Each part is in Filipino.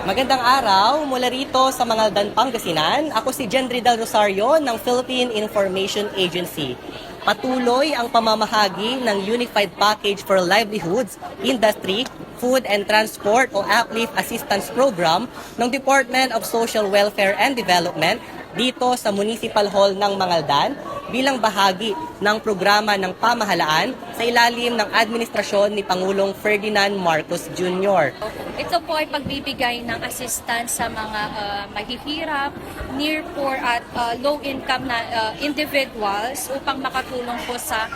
Magandang araw mula rito sa Mangaldan, Pangasinan. Ako si Gendry Del Rosario ng Philippine Information Agency. Patuloy ang pamamahagi ng Unified Package for Livelihoods, Industry, Food and Transport o Uplift Assistance Program ng Department of Social Welfare and Development dito sa Municipal Hall ng Mangaldan bilang bahagi ng programa ng pamahalaan sa ilalim ng administrasyon ni Pangulong Ferdinand Marcos Jr. Ito po ay pagbibigay ng assistance sa mga mahihirap, near poor at low income na individuals upang makatulong po sa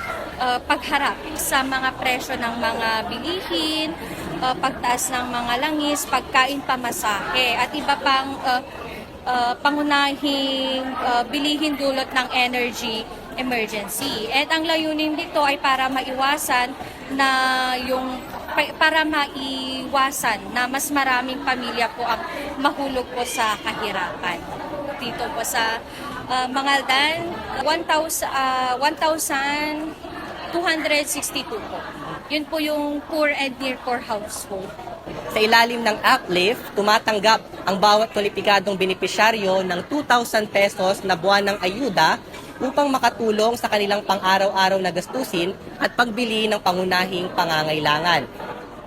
pagharap sa mga presyo ng mga bilihin, pagtaas ng mga langis, pagkain, pamasahe at iba pang pangunahing bilihin dulot ng energy emergency. At ang layunin dito ay para maiwasan na mas maraming pamilya po ang mahulog po sa kahirapan. Dito po sa Mangaldan, 1,262 po. Yun po yung poor and near poor household. Sa ilalim ng Uplift, tumatanggap ang bawat kwalipikadong benepisyaryo ng 2,000 pesos na buwanang ayuda upang makatulong sa kanilang pang-araw-araw na gastusin at pagbili ng pangunahing pangangailangan.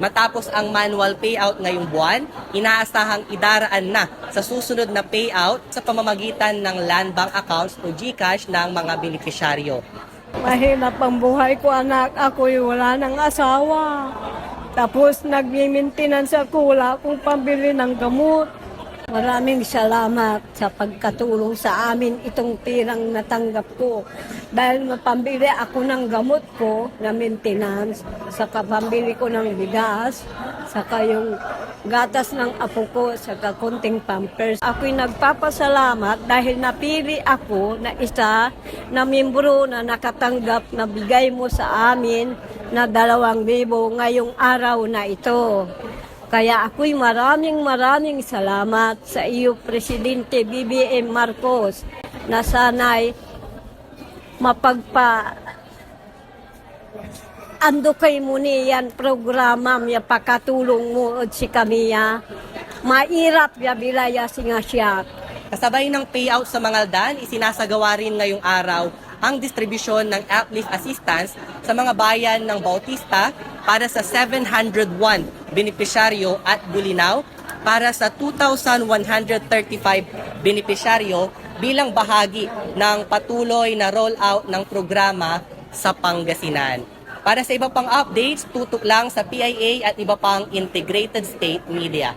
Matapos ang manual payout ngayong buwan, inaasahang idaraan na sa susunod na payout sa pamamagitan ng Land Bank accounts o GCash ng mga benepisyaryo. Mahirap ang buhay ko, anak. Ako'y wala ng asawa. Tapos nag-maintenance ako, wala akong pambili ng gamot. Maraming salamat sa pagkatulong sa amin itong pirang natanggap ko. Dahil mapambili ako ng gamot ko na maintenance, saka pambili ko ng bigas, saka yung gatas ng apo ko, saka konting pampers. Ako'y nagpapasalamat dahil napili ako na isa na membro na nakatanggap na bigay mo sa amin na 2,000 ngayong araw na ito. Kaya ako'y maraming salamat sa iyo, Presidente BBM Marcos, na sana'y ando kay mo niyan programa miya pakatulong mo at si kamiya. Mairap ya bilaya singa siya. Kasabay ng payout sa Mangaldan, isinasagawa rin ngayong araw ang distribusyon ng Uplift Assistance sa mga bayan ng Bautista para sa 701 benepisyaryo at Bulinaw para sa 2,135 benepisyaryo bilang bahagi ng patuloy na rollout ng programa sa Pangasinan. Para sa iba pang updates, tutok lang sa PIA at iba pang integrated state media.